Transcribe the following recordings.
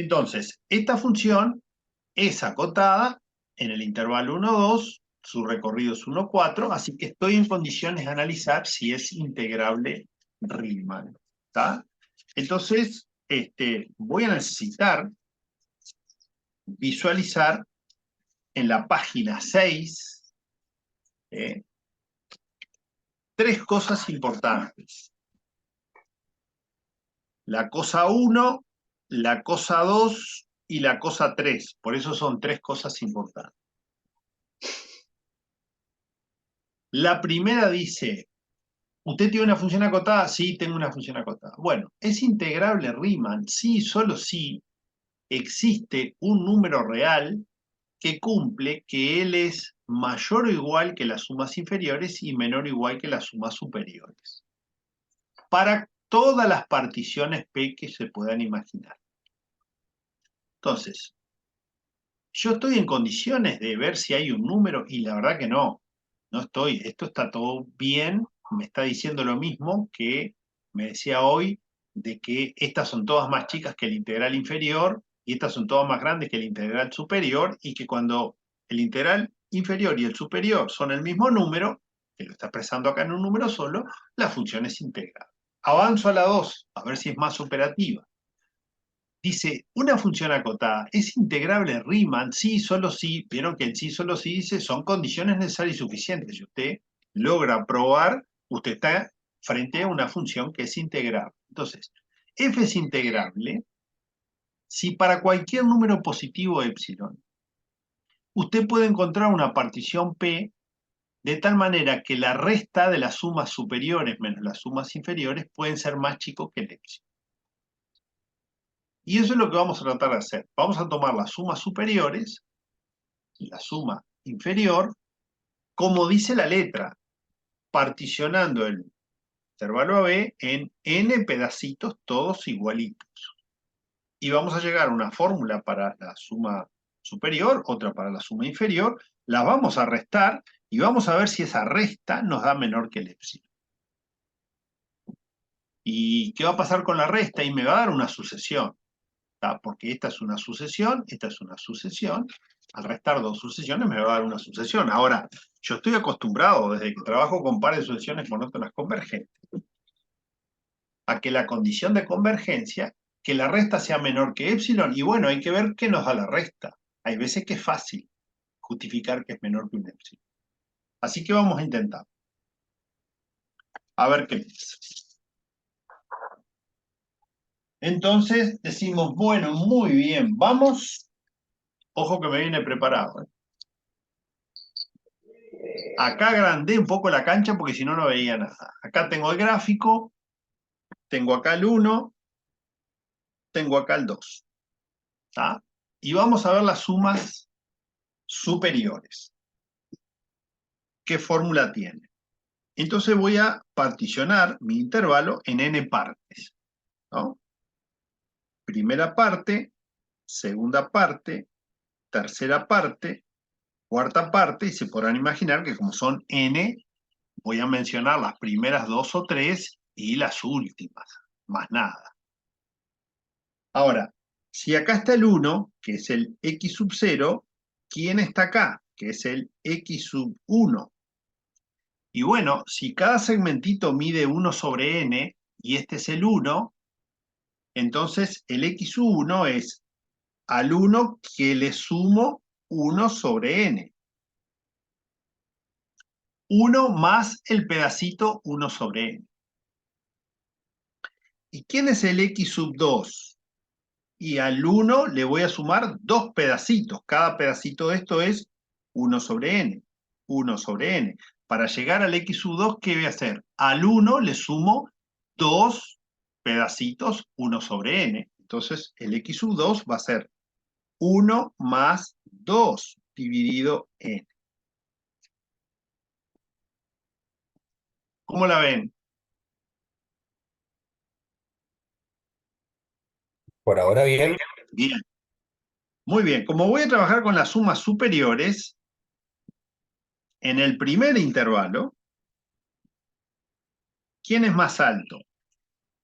Entonces, esta función es acotada en el intervalo 1, 2, su recorrido es 1, 4, así que estoy en condiciones de analizar si es integrable Riemann. ¿Está? Entonces, voy a necesitar visualizar en la página 6 tres cosas importantes. La cosa 1, la cosa 2 y la cosa 3. Por eso son tres cosas importantes. La primera dice, ¿usted tiene una función acotada? Sí, tengo una función acotada. Bueno, ¿es integrable Riemann? Sí, solo si existe un número real que cumple que él es mayor o igual que las sumas inferiores y menor o igual que las sumas superiores. Para todas las particiones P que se puedan imaginar. Entonces, yo estoy en condiciones de ver si hay un número y la verdad que no estoy. Esto está todo bien, me está diciendo lo mismo que me decía hoy de que estas son todas más chicas que el integral inferior y estas son todas más grandes que el integral superior y que cuando el integral inferior y el superior son el mismo número, que lo está expresando acá en un número solo, la función es integral. Avanzo a la 2, a ver si es más operativa. Dice, una función acotada, ¿es integrable Riemann? Sí, solo sí. Vieron que el sí, solo sí dice, son condiciones necesarias y suficientes. Si usted logra probar, usted está frente a una función que es integrable. Entonces, f es integrable si para cualquier número positivo epsilon, usted puede encontrar una partición P de tal manera que la resta de las sumas superiores menos las sumas inferiores pueden ser más chicos que el epsilon. Y eso es lo que vamos a tratar de hacer. Vamos a tomar las sumas superiores y la suma inferior, como dice la letra, particionando el intervalo AB en n pedacitos todos igualitos. Y vamos a llegar a una fórmula para la suma superior, otra para la suma inferior, las vamos a restar y vamos a ver si esa resta nos da menor que el epsilon. ¿Y qué va a pasar con la resta? Y me va a dar una sucesión. Porque esta es una sucesión, esta es una sucesión. Al restar dos sucesiones me va a dar una sucesión. Ahora, yo estoy acostumbrado, desde que trabajo con pares de sucesiones monótonas convergentes, a que la condición de convergencia, que la resta sea menor que epsilon, y bueno, hay que ver qué nos da la resta. Hay veces que es fácil justificar que es menor que un epsilon. Así que vamos a intentar. A ver qué es. Entonces decimos, bueno, muy bien, vamos. Ojo que me viene preparado. Acá agrandé un poco la cancha porque si no, no veía nada. Acá tengo el gráfico, tengo acá el 1, tengo acá el 2. ¿Está? Y vamos a ver las sumas superiores. ¿Qué fórmula tiene? Entonces voy a particionar mi intervalo en n partes, ¿no? Primera parte, segunda parte, tercera parte, cuarta parte, y se podrán imaginar que como son n, voy a mencionar las primeras 2 o 3 y las últimas, más nada. Ahora, si acá está el 1, que es el x sub 0, ¿quién está acá? Que es el x sub 1. Y bueno, si cada segmentito mide 1 sobre n, y este es el 1, entonces el x sub 1 es al 1 que le sumo 1 sobre n. 1 más el pedacito 1 sobre n. ¿Y quién es el x sub 2? Y al 1 le voy a sumar dos pedacitos. Cada pedacito de esto es 1 sobre n. 1 sobre n. Para llegar al x sub 2, ¿qué voy a hacer? Al 1 le sumo dos pedacitos 1 sobre n. Entonces el x sub 2 va a ser 1 más 2 dividido n. ¿Cómo la ven? Por ahora bien, Bien. Muy bien. Como voy a trabajar con las sumas superiores, en el primer intervalo, ¿quién es más alto?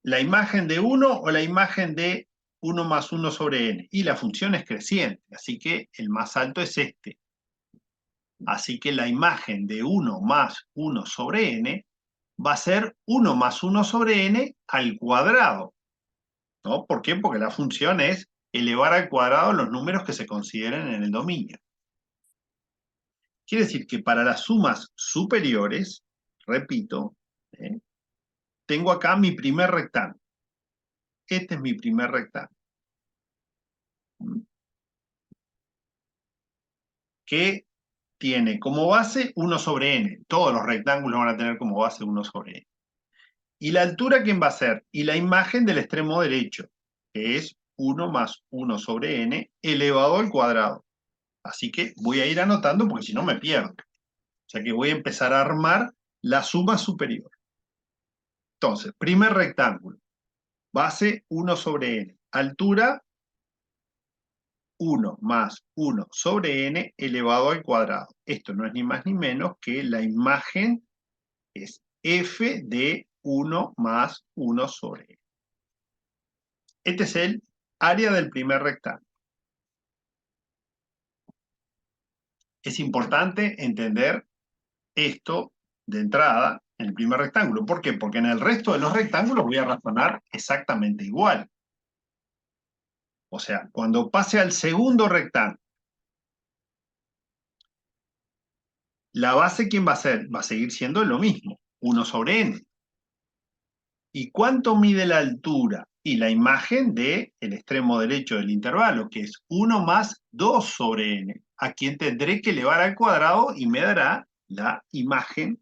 ¿La imagen de 1 o la imagen de 1 más 1 sobre n. Y la función es creciente, así que el más alto es este. Así que la imagen de 1 más 1 sobre n va a ser 1 más 1 sobre n al cuadrado. ¿No? ¿Por qué? Porque la función es elevar al cuadrado los números que se consideren en el dominio. Quiere decir que para las sumas superiores, repito, tengo acá mi primer rectángulo. Este es mi primer rectángulo. Que tiene como base 1 sobre n. Todos los rectángulos van a tener como base 1 sobre n. ¿Y la altura quién va a ser? Y la imagen del extremo derecho, que es 1 más 1 sobre n elevado al cuadrado. Así que voy a ir anotando porque si no me pierdo. O sea que voy a empezar a armar la suma superior. Entonces, primer rectángulo, base 1 sobre n, altura 1 más 1 sobre n elevado al cuadrado. Esto no es ni más ni menos que la imagen es f de 1 más 1 sobre n. Este es el área del primer rectángulo. Es importante entender esto de entrada en el primer rectángulo. ¿Por qué? Porque en el resto de los rectángulos voy a razonar exactamente igual. O sea, cuando pase al segundo rectángulo, la base, ¿quién va a ser? Va a seguir siendo lo mismo, 1 sobre n. ¿Y cuánto mide la altura? Y la imagen del extremo derecho del intervalo, que es 1 más 2 sobre n, a quien tendré que elevar al cuadrado y me dará la imagen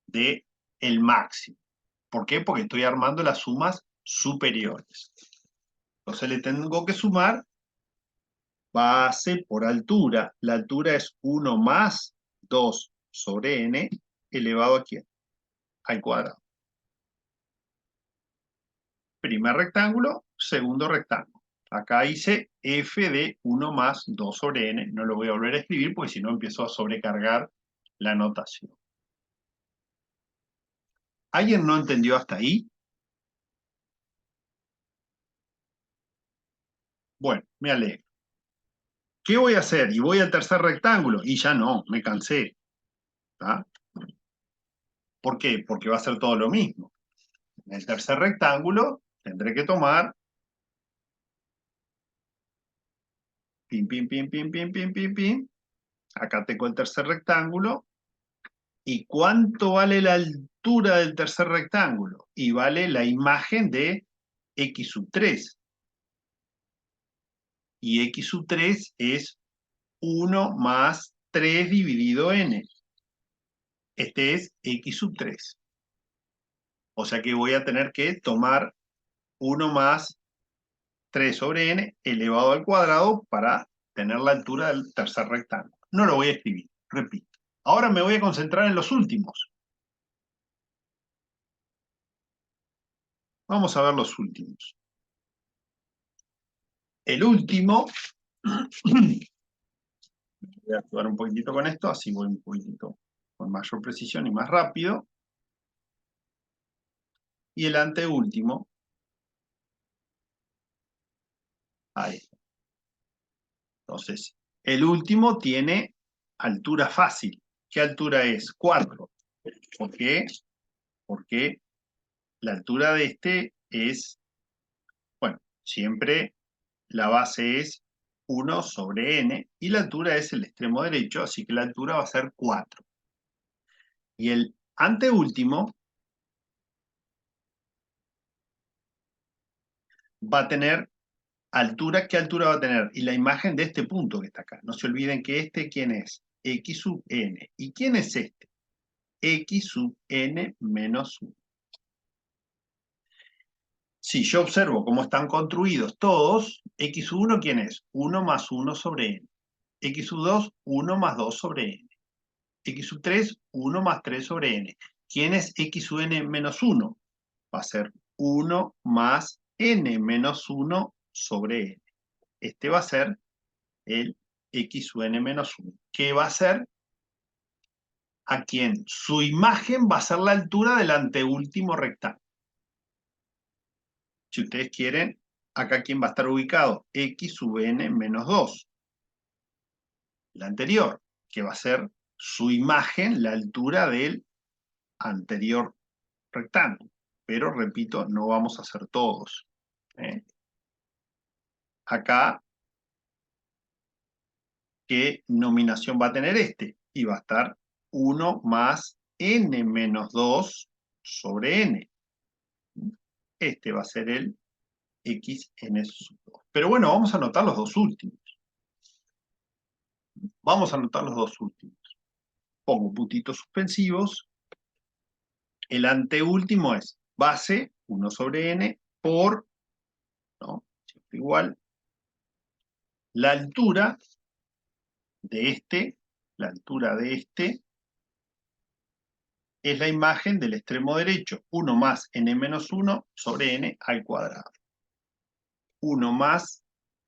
de el máximo. ¿Por qué? Porque estoy armando las sumas superiores. Entonces le tengo que sumar base por altura. La altura es 1 más 2 sobre n elevado a ¿quién? Al cuadrado. Primer rectángulo, segundo rectángulo. Acá hice f de 1 más 2 sobre n. No lo voy a volver a escribir porque si no empiezo a sobrecargar la notación. ¿Alguien no entendió hasta ahí? Bueno, me alegro. ¿Qué voy a hacer? Y voy al tercer rectángulo. Y ya no, me cansé. ¿Tá? ¿Por qué? Porque va a ser todo lo mismo. En el tercer rectángulo tendré que tomar pim, pim, pim, pim, pim, pim, pim, pim. Acá tengo el tercer rectángulo. ¿Y cuánto vale la altura del tercer rectángulo? Y vale la imagen de x sub 3. Y x sub 3 es 1 más 3 dividido n. Este es x sub 3. O sea que voy a tener que tomar 1 más 3 sobre n elevado al cuadrado para tener la altura del tercer rectángulo. No lo voy a escribir, repito. Ahora me voy a concentrar en los últimos. Vamos a ver los últimos. El último, voy a actuar un poquitito con esto, así voy un poquitito con mayor precisión y más rápido. Y el anteúltimo, ahí está. Entonces, el último tiene altura fácil. ¿Qué altura es? 4. ¿Por qué? Porque la altura de este es, bueno, siempre la base es 1 sobre n y la altura es el extremo derecho, así que la altura va a ser 4. Y el anteúltimo va a tener altura. ¿Qué altura va a tener? Y la imagen de este punto que está acá. No se olviden que este, ¿quién es? X sub n. ¿Y quién es este? X sub n menos 1. Si yo observo cómo están construidos todos, x sub 1, ¿quién es? 1 más 1 sobre n. X sub 2, 1 más 2 sobre n. X sub 3, 1 más 3 sobre n. ¿Quién es x sub n menos 1? Va a ser 1 más n menos 1 sobre n. Este va a ser el x sub n menos 1. ¿Qué va a ser? A quien su imagen va a ser la altura del anteúltimo rectángulo. Si ustedes quieren, acá ¿quién va a estar ubicado? X sub n menos 2. La anterior, que va a ser su imagen, la altura del anterior rectángulo. Pero, repito, no vamos a hacer todos. Acá, ¿qué nominación va a tener este? Y va a estar 1 más n menos 2 sobre n. Este va a ser el xn sub 2. Pero bueno, vamos a anotar los dos últimos. Vamos a anotar los dos últimos. Pongo puntitos suspensivos. El anteúltimo es base 1 sobre n por, ¿no? Igual, la altura de este, es la imagen del extremo derecho, 1 más n menos 1 sobre n al cuadrado. 1 más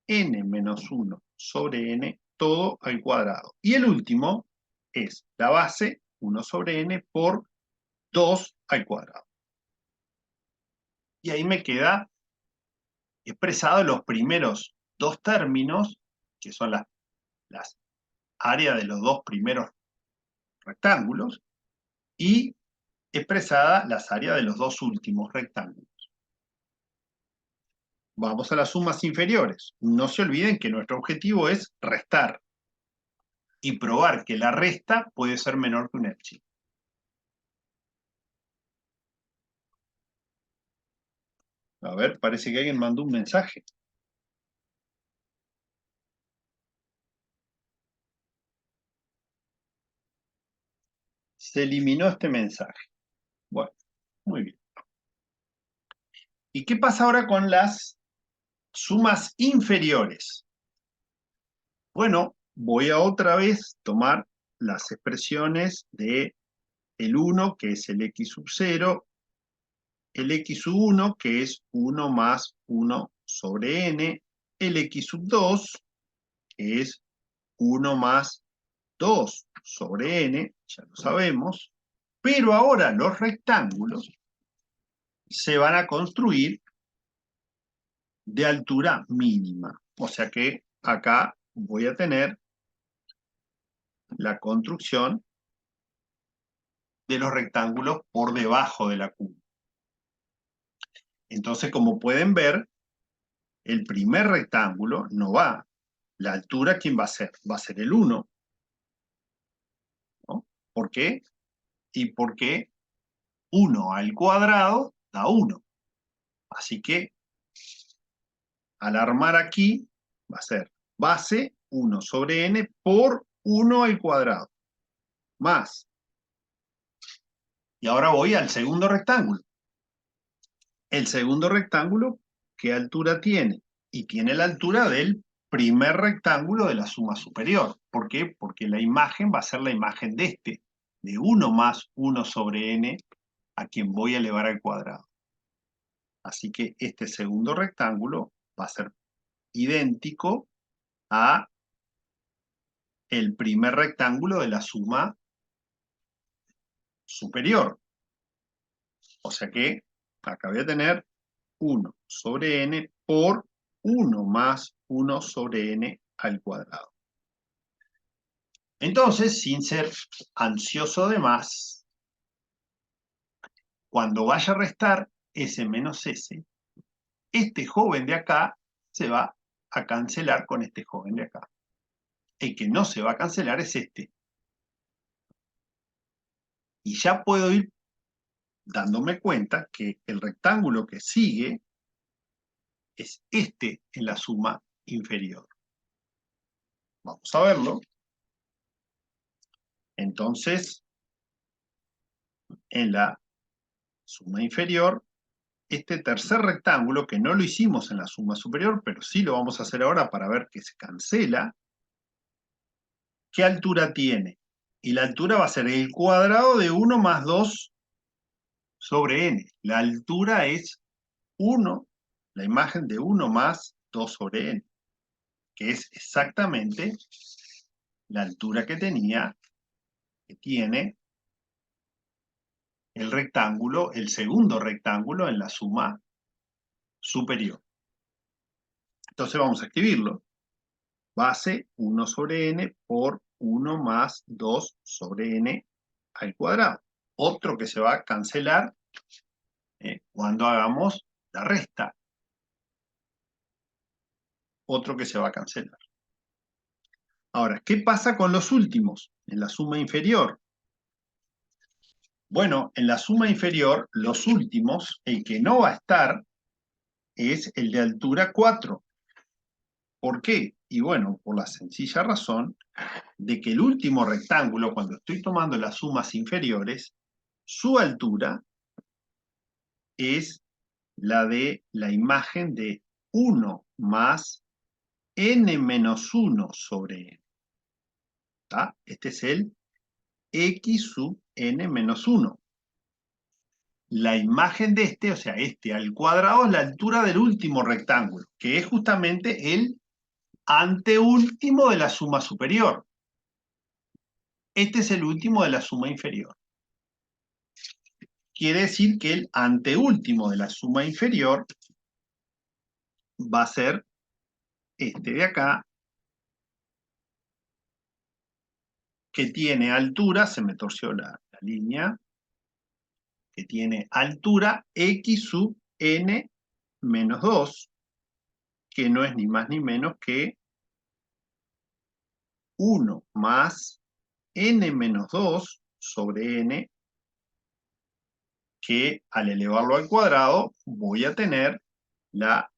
n menos 1 sobre n, todo al cuadrado. Y el último es la base, 1 sobre n por 2 al cuadrado. Y ahí me queda expresado los primeros dos términos, que son las áreas de los dos primeros rectángulos, y expresada las áreas de los dos últimos rectángulos. Vamos a las sumas inferiores. No se olviden que nuestro objetivo es restar y probar que la resta puede ser menor que un épsilon. A ver, parece que alguien mandó un mensaje. Se eliminó este mensaje. Bueno, muy bien. ¿Y qué pasa ahora con las sumas inferiores? Bueno, voy a otra vez tomar las expresiones de el 1, que es el x sub 0, el x sub 1, que es 1 más 1 sobre n, el x sub 2, que es 1 más 2 sobre n, ya lo sabemos, pero ahora los rectángulos se van a construir de altura mínima. O sea que acá voy a tener la construcción de los rectángulos por debajo de la curva. Entonces, como pueden ver, el primer rectángulo no va. La altura, ¿quién va a ser? Va a ser el 1. ¿No? ¿Por qué? Y porque 1 al cuadrado da 1. Así que, al armar aquí, va a ser base 1 sobre n por 1 al cuadrado. Más. Y ahora voy al segundo rectángulo. El segundo rectángulo, ¿qué altura tiene? Y tiene la altura del primer rectángulo de la suma superior. ¿Por qué? Porque la imagen va a ser la imagen de este, de 1 más 1 sobre n, a quien voy a elevar al cuadrado. Así que este segundo rectángulo va a ser idéntico a el primer rectángulo de la suma superior. O sea que acá voy a tener 1 sobre n por 1 más 1 sobre n al cuadrado. Entonces, sin ser ansioso de más, cuando vaya a restar s menos s, este joven de acá se va a cancelar con este joven de acá. El que no se va a cancelar es este. Y ya puedo ir dándome cuenta que el rectángulo que sigue es este en la suma inferior. Vamos a verlo. Entonces, en la suma inferior, este tercer rectángulo, que no lo hicimos en la suma superior, pero sí lo vamos a hacer ahora para ver que se cancela, ¿qué altura tiene? Y la altura va a ser el cuadrado de 1 más 2 sobre n. La altura es 1, la imagen de 1 más 2 sobre n, que es exactamente la altura que tiene el rectángulo, el segundo rectángulo en la suma superior. Entonces vamos a escribirlo. Base 1 sobre n por 1 más 2 sobre n al cuadrado. Otro que se va a cancelar cuando hagamos la resta. Otro que se va a cancelar. Ahora, ¿qué pasa con los últimos? En la suma inferior. Bueno, en la suma inferior, los últimos, el que no va a estar es el de altura 4. ¿Por qué? Y bueno, por la sencilla razón de que el último rectángulo, cuando estoy tomando las sumas inferiores, su altura es la de la imagen de 1 más n menos 1 sobre n. ¿Tá? Este es el x sub n menos 1. La imagen de este, o sea, este al cuadrado, es la altura del último rectángulo, que es justamente el anteúltimo de la suma superior. Este es el último de la suma inferior. Quiere decir que el anteúltimo de la suma inferior va a ser este de acá, que tiene altura, se me torció la línea, que tiene altura x sub n menos 2, que no es ni más ni menos que 1 más n menos 2 sobre n, que al elevarlo al cuadrado voy a tener la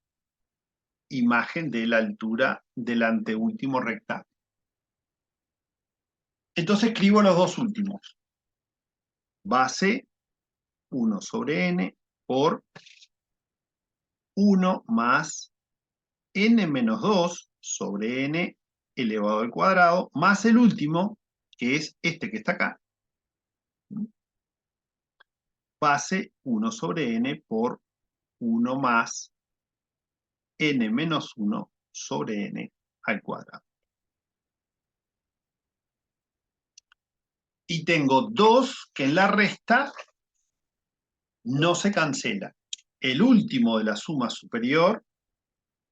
imagen de la altura del anteúltimo rectángulo. Entonces escribo los dos últimos. Base 1 sobre n por 1 más n menos 2 sobre n elevado al cuadrado, más el último, que es este que está acá. Base 1 sobre n por 1 más n menos 1 sobre n al cuadrado. Y tengo 2 que en la resta no se cancela. El último de la suma superior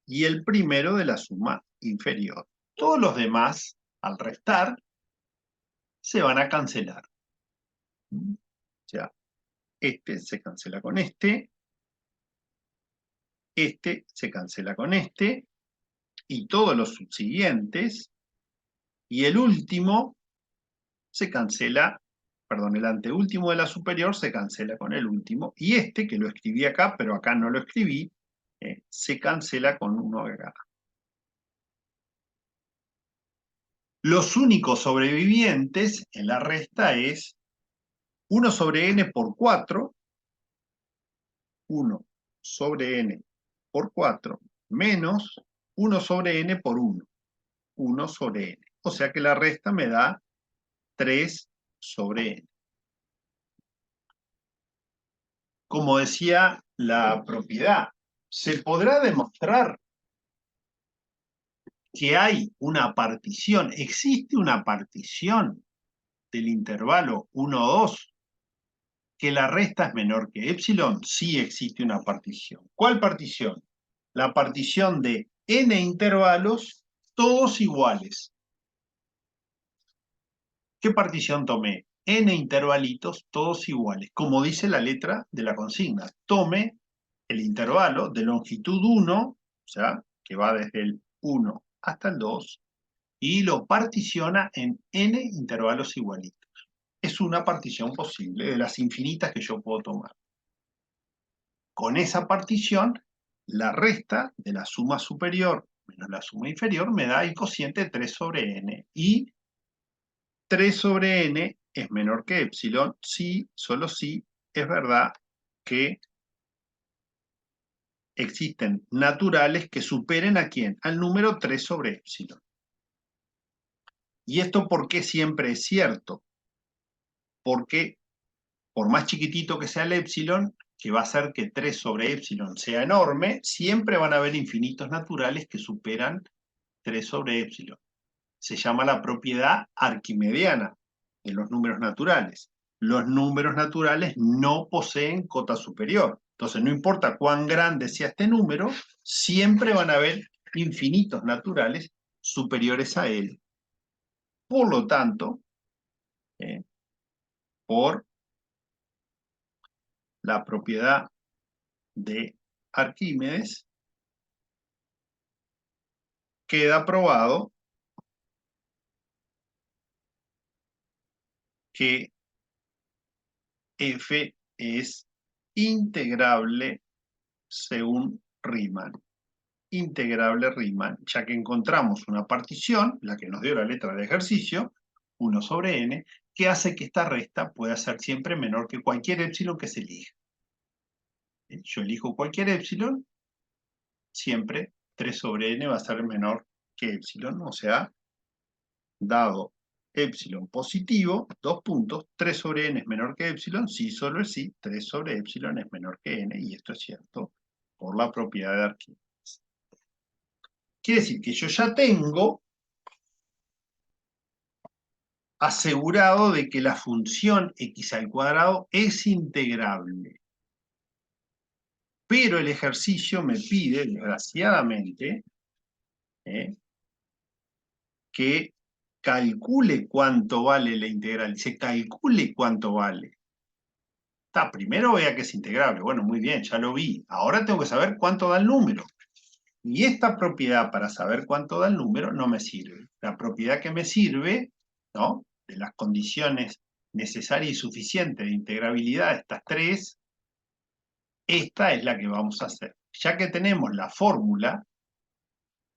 y el primero de la suma inferior. Todos los demás, al restar, se van a cancelar. O sea, este se cancela con este se cancela con este, y todos los subsiguientes, y el último se cancela, perdón, el anteúltimo de la superior se cancela con el último, y este, que lo escribí acá, pero acá no lo escribí, se cancela con uno de acá. Los únicos sobrevivientes en la resta es 1 sobre n por 4, 1 sobre n por 4, menos 1 sobre n por 1, 1 sobre n. O sea que la resta me da 3 sobre n. Como decía la propiedad, se podrá demostrar que hay una partición, existe una partición del intervalo 1, 2, que la resta es menor que epsilon. Sí existe una partición. ¿Cuál partición? La partición de n intervalos, todos iguales. ¿Qué partición tomé? N intervalitos, todos iguales. Como dice la letra de la consigna, tome el intervalo de longitud 1, o sea, que va desde el 1 hasta el 2, y lo particiona en n intervalos igualitos. Es una partición posible de las infinitas que yo puedo tomar. Con esa partición, la resta de la suma superior menos la suma inferior me da el cociente 3 sobre n. Y 3 sobre n es menor que epsilon si, solo si, es verdad que existen naturales que superen ¿a quién? Al número 3 sobre epsilon. ¿Y esto por qué siempre es cierto? Porque por más chiquitito que sea el epsilon, que va a hacer que 3 sobre epsilon sea enorme, siempre van a haber infinitos naturales que superan 3 sobre epsilon. Se llama la propiedad arquimediana de los números naturales. Los números naturales no poseen cota superior. Entonces, no importa cuán grande sea este número, siempre van a haber infinitos naturales superiores a él. Por lo tanto, por la propiedad de Arquímedes, queda probado que f es integrable según Riemann. Integrable Riemann, ya que encontramos una partición, la que nos dio la letra de ejercicio, 1 sobre n, que hace que esta resta pueda ser siempre menor que cualquier épsilon que se elija. Yo elijo cualquier épsilon, siempre 3 sobre n va a ser menor que épsilon, o sea, dado épsilon positivo, 2 puntos, 3 sobre n es menor que épsilon, sí, solo es sí, 3 sobre épsilon es menor que n, y esto es cierto por la propiedad de Arquímedes. Quiere decir que yo ya tengo asegurado de que la función x al cuadrado es integrable. Pero el ejercicio me pide, desgraciadamente, que calcule cuánto vale la integral. Dice, calcule cuánto vale. Primero vea que es integrable. Bueno, muy bien, ya lo vi. Ahora tengo que saber cuánto da el número. Y esta propiedad para saber cuánto da el número no me sirve. La propiedad que me sirve, ¿no?, de las condiciones necesarias y suficientes de integrabilidad, estas tres, esta es la que vamos a hacer. Ya que tenemos la fórmula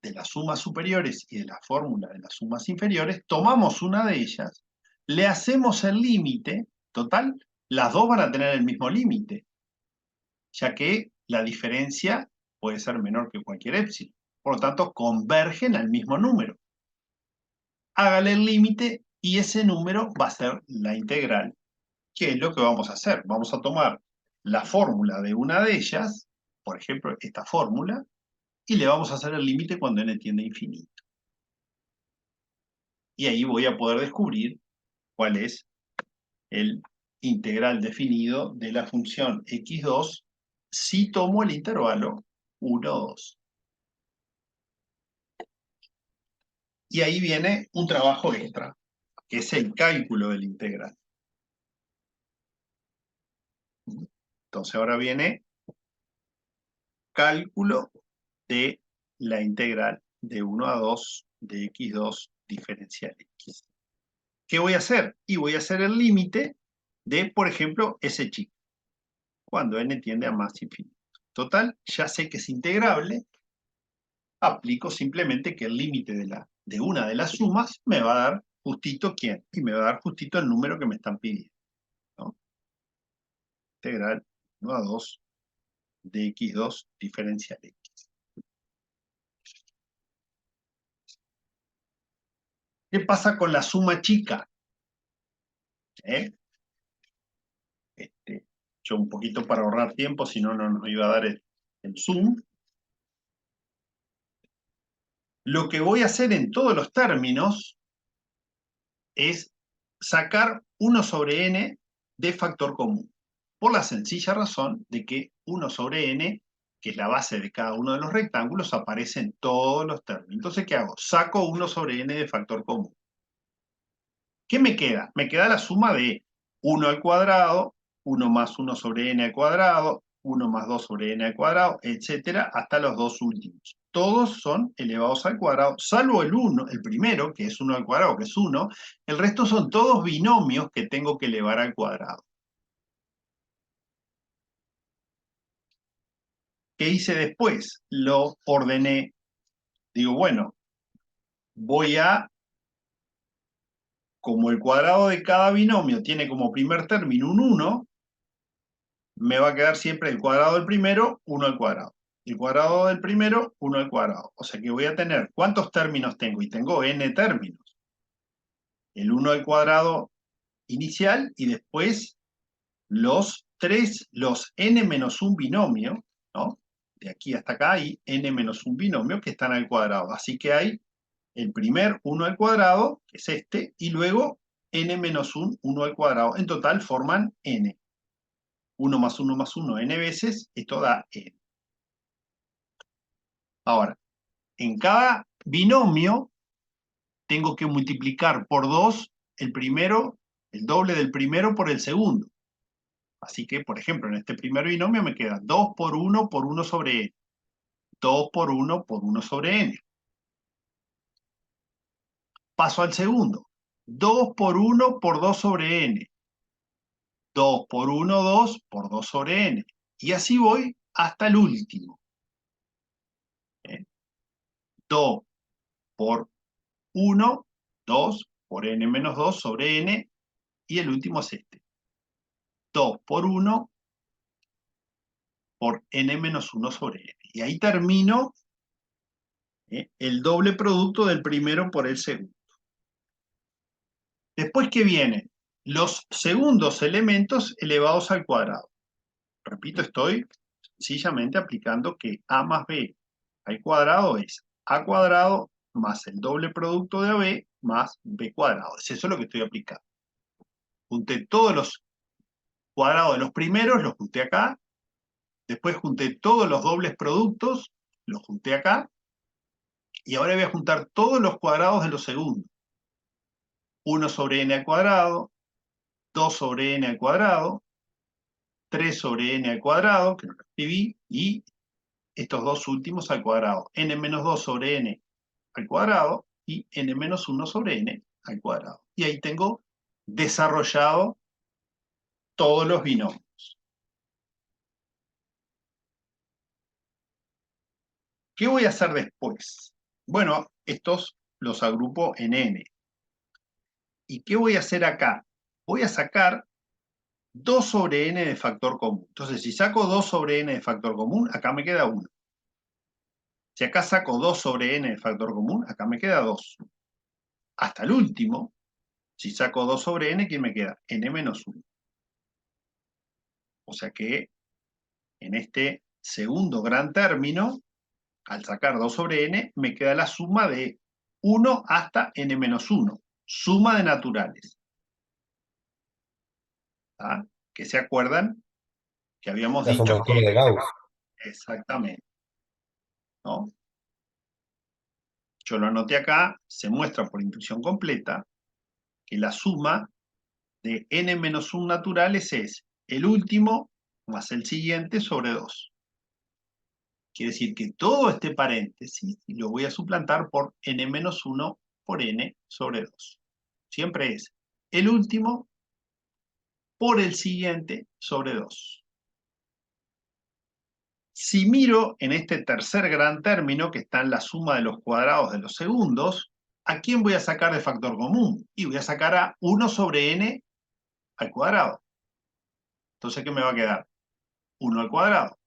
de las sumas superiores y de la fórmula de las sumas inferiores, tomamos una de ellas, le hacemos el límite, total, las dos van a tener el mismo límite, ya que la diferencia puede ser menor que cualquier épsilon. Por lo tanto, convergen al mismo número. Hágale el límite y ese número va a ser la integral. ¿Qué es lo que vamos a hacer? Vamos a tomar la fórmula de una de ellas, por ejemplo, esta fórmula, y le vamos a hacer el límite cuando n tiende a infinito. Y ahí voy a poder descubrir cuál es el integral definido de la función x2 si tomo el intervalo 1, 2. Y ahí viene un trabajo extra, que es el cálculo del integral. Entonces ahora viene cálculo de la integral de 1 a 2 de x2 diferencial x. ¿Qué voy a hacer? Y voy a hacer el límite de, por ejemplo, ese chico, cuando n tiende a más infinito. Total, ya sé que es integrable, aplico simplemente que el límite de una de las sumas me va a dar justito ¿quién? Y me va a dar justito el número que me están pidiendo, ¿no? Integral 1 a 2 de x2 diferencial x. ¿Qué pasa con la suma chica? Yo un poquito para ahorrar tiempo, si no, no nos iba a dar el zoom. Lo que voy a hacer en todos los términos es sacar 1 sobre n de factor común, por la sencilla razón de que 1 sobre n, que es la base de cada uno de los rectángulos, aparece en todos los términos. Entonces, ¿qué hago? Saco 1 sobre n de factor común. ¿Qué me queda? Me queda la suma de 1 al cuadrado, 1 más 1 sobre n al cuadrado, 1 más 2 sobre n al cuadrado, etcétera, hasta los dos últimos. Todos son elevados al cuadrado, salvo el 1, el primero, que es 1 al cuadrado, que es 1. El resto son todos binomios que tengo que elevar al cuadrado. ¿Qué hice después? Lo ordené. Digo, bueno, voy a, como el cuadrado de cada binomio tiene como primer término un 1, me va a quedar siempre el cuadrado del primero, 1 al cuadrado. El cuadrado del primero, 1 al cuadrado. O sea que voy a tener, ¿cuántos términos tengo? Y tengo n términos. El 1 al cuadrado inicial y después los n menos un binomio, ¿no? De aquí hasta acá hay n menos un binomio que están al cuadrado. Así que hay el primer 1 al cuadrado, que es este, y luego n menos un 1 al cuadrado. En total forman n. 1 más 1 más 1 n veces, esto da n. Ahora, en cada binomio tengo que multiplicar por 2 el primero, el doble del primero por el segundo. Así que, por ejemplo, en este primer binomio me queda 2 por 1 sobre n. 2 por 1 sobre n. Paso al segundo. 2 por 2 sobre n. 2 por 1, 2 por 2 sobre n. Y así voy hasta el último. 2 por 1, 2 por n menos 2 sobre n. Y el último es este. 2 por 1 por n menos 1 sobre n. Y ahí termino el doble producto del primero por el segundo. Después, ¿qué viene? Los segundos elementos elevados al cuadrado. Repito, estoy sencillamente aplicando que a más b al cuadrado es a cuadrado más el doble producto de ab más b cuadrado. Eso es lo que estoy aplicando. Junté todos los cuadrados de los primeros, los junté acá. Después junté todos los dobles productos, los junté acá. Y ahora voy a juntar todos los cuadrados de los segundos. 1 sobre n al cuadrado, 2 sobre n al cuadrado, 3 sobre n al cuadrado, que no lo escribí, y estos dos últimos al cuadrado. N menos 2 sobre n al cuadrado y n menos 1 sobre n al cuadrado. Y ahí tengo desarrollado todos los binomios. ¿Qué voy a hacer después? Bueno, estos los agrupo en n. ¿Y qué voy a hacer acá? Voy a sacar 2 sobre n de factor común. Entonces, si saco 2 sobre n de factor común, acá me queda 1. Si acá saco 2 sobre n de factor común, acá me queda 2. Hasta el último, si saco 2 sobre n, ¿qué me queda? n menos 1. O sea que en este segundo gran término, al sacar 2 sobre n, me queda la suma de 1 hasta n menos 1. Suma de naturales. ¿Ah? ¿Que se acuerdan? Que habíamos La dicho sumatoria que... de Gauss. Exactamente. ¿No? Yo lo anoté acá, se muestra por inducción completa que la suma de n menos 1 naturales es el último más el siguiente sobre 2. Quiere decir que todo este paréntesis lo voy a suplantar por n menos 1 por n sobre 2. Siempre es el último por el siguiente sobre 2. Si miro en este tercer gran término, que está en la suma de los cuadrados de los segundos, ¿a quién voy a sacar de factor común? Y voy a sacar a 1 sobre n al cuadrado. Entonces, ¿qué me va a quedar? 1 al cuadrado.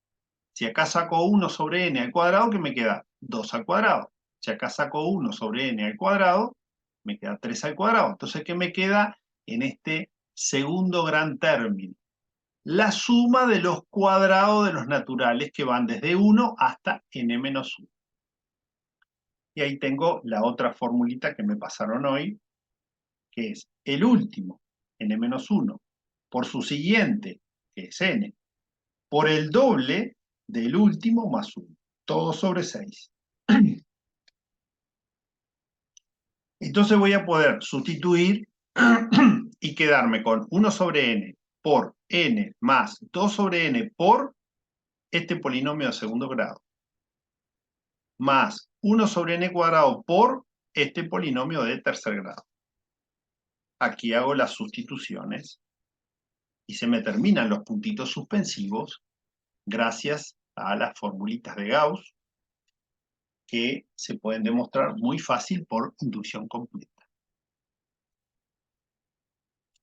Si acá saco 1 sobre n al cuadrado, ¿qué me queda? 2 al cuadrado. Si acá saco 1 sobre n al cuadrado, me queda 3 al cuadrado. Entonces, ¿qué me queda en este segundo gran término? La suma de los cuadrados de los naturales que van desde 1 hasta n menos 1. Y ahí tengo la otra formulita que me pasaron hoy, que es el último, n menos 1, por su siguiente, que es n, por el doble del último más 1, todo sobre 6. Entonces voy a poder sustituir y quedarme con 1 sobre n por n más 2 sobre n por este polinomio de segundo grado, más 1 sobre n cuadrado por este polinomio de tercer grado. Aquí hago las sustituciones y se me terminan los puntitos suspensivos gracias a las formulitas de Gauss que se pueden demostrar muy fácil por inducción completa.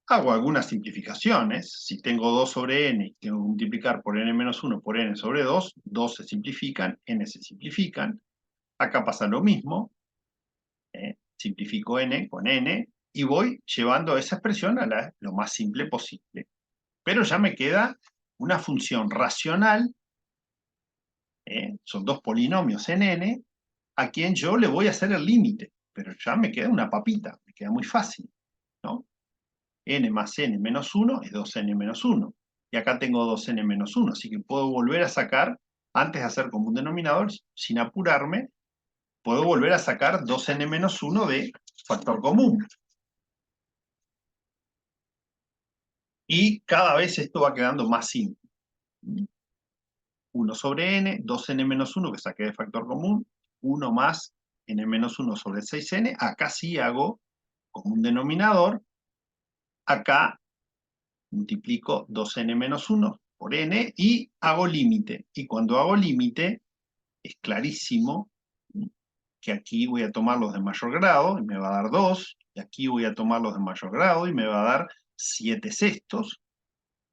Hago algunas simplificaciones. Si tengo 2 sobre n y tengo que multiplicar por n menos 1 por n sobre 2, 2 se simplifican, n se simplifican. Acá pasa lo mismo. Simplifico n con n y voy llevando esa expresión a lo más simple posible. Pero ya me queda una función racional, son dos polinomios en n, a quien yo le voy a hacer el límite, pero ya me queda una papita, me queda muy fácil, ¿no? N más n menos 1 es 2n menos 1. y acá tengo 2n-1, así que puedo volver a sacar, antes de hacer común denominador, sin apurarme, puedo volver a sacar 2n-1 de factor común. Y cada vez esto va quedando más simple. 1 sobre n, 2n-1 que saqué de factor común, 1 más n-1 sobre 6n, acá sí hago común denominador, acá multiplico 2n-1 por n y hago límite. Y cuando hago límite, es clarísimo que aquí voy a tomar los de mayor grado y me va a dar 2, y aquí voy a tomar los de mayor grado y me va a dar 7/6.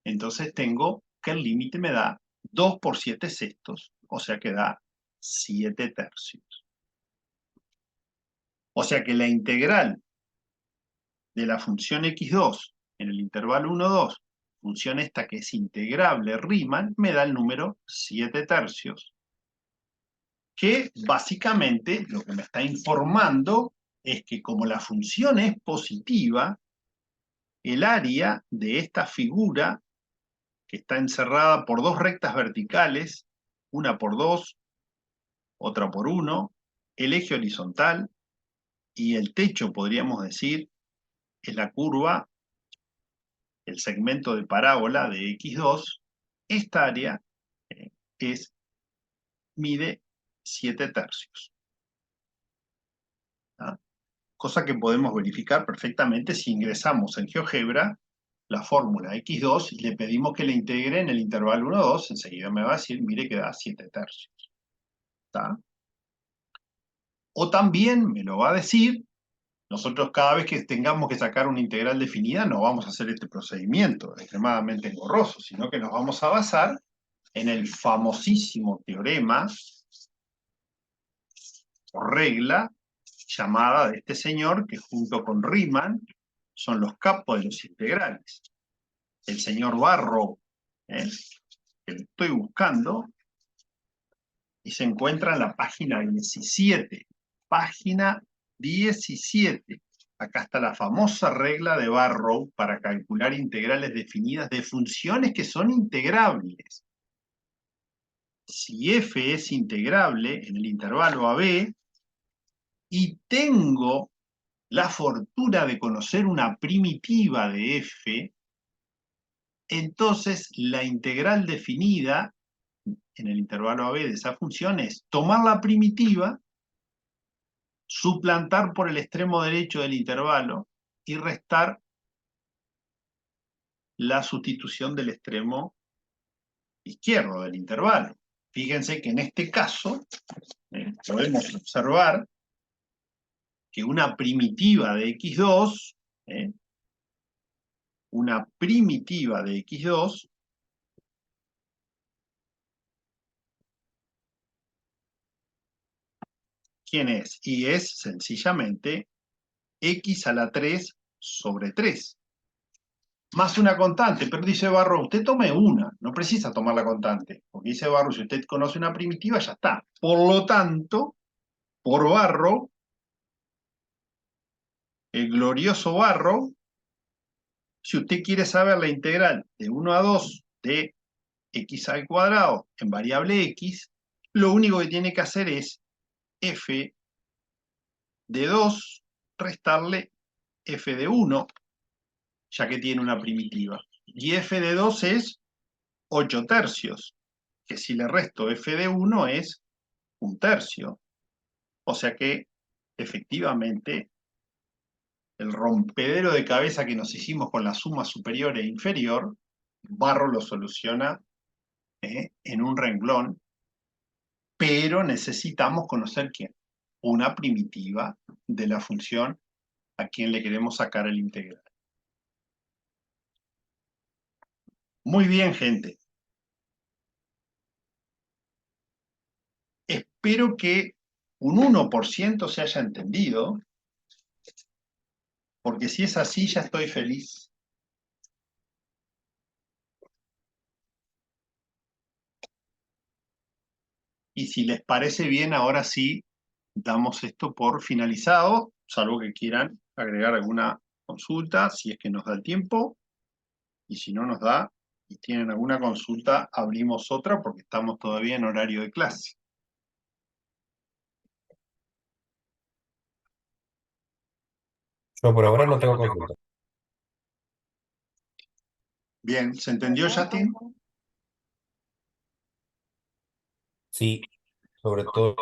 Entonces tengo que el límite me da 2 por 7/6, o sea que da 7/3. O sea que la integral de la función x2 en el intervalo 1, 2, función esta que es integrable Riemann, me da el número 7/3. Que básicamente lo que me está informando es que como la función es positiva, el área de esta figura, que está encerrada por dos rectas verticales, una por 2, otra por 1, el eje horizontal y el techo, podríamos decir, es la curva, el segmento de parábola de x2, esta área mide 7/3. ¿Ah? Cosa que podemos verificar perfectamente si ingresamos en GeoGebra la fórmula x2 y le pedimos que la integre en el intervalo 1, 2, enseguida me va a decir, mire que da 7/3. ¿Está? O también me lo va a decir, nosotros cada vez que tengamos que sacar una integral definida no vamos a hacer este procedimiento extremadamente engorroso, sino que nos vamos a basar en el famosísimo teorema o regla llamada de este señor, que junto con Riemann son los capos de los integrales. El señor Barrow, que lo estoy buscando, y se encuentra en la página 17. Página 17. Acá está la famosa regla de Barrow para calcular integrales definidas de funciones que son integrables. Si f es integrable en el intervalo AB, y tengo la fortuna de conocer una primitiva de f, entonces la integral definida en el intervalo AB de esa función es tomar la primitiva, suplantar por el extremo derecho del intervalo y restar la sustitución del extremo izquierdo del intervalo. Fíjense que en este caso podemos observar que una primitiva de x2, una primitiva de x2, ¿quién es? Y es sencillamente x a la 3 sobre 3. Más una constante, pero dice Barrow, usted tome una, no precisa tomar la constante, porque dice Barrow, si usted conoce una primitiva, ya está. Por lo tanto, por Barrow, el glorioso Barrow, si usted quiere saber la integral de 1 a 2 de x al cuadrado en variable x, lo único que tiene que hacer es f de 2 restarle f de 1, ya que tiene una primitiva. Y f de 2 es 8/3, que si le resto f de 1 es 1/3. O sea que, efectivamente, el rompedero de cabeza que nos hicimos con la suma superior e inferior, Barrow lo soluciona en un renglón, pero necesitamos conocer quién. Una primitiva de la función a quien le queremos sacar el integral. Muy bien, gente. Espero que un 1% se haya entendido, porque si es así ya estoy feliz. Y si les parece bien, ahora sí damos esto por finalizado, salvo que quieran agregar alguna consulta, si es que nos da el tiempo, y si no nos da, y tienen alguna consulta, abrimos otra porque estamos todavía en horario de clase. Yo por ahora no tengo consulta. Bien, ¿se entendió, Justin? Sí, sobre todo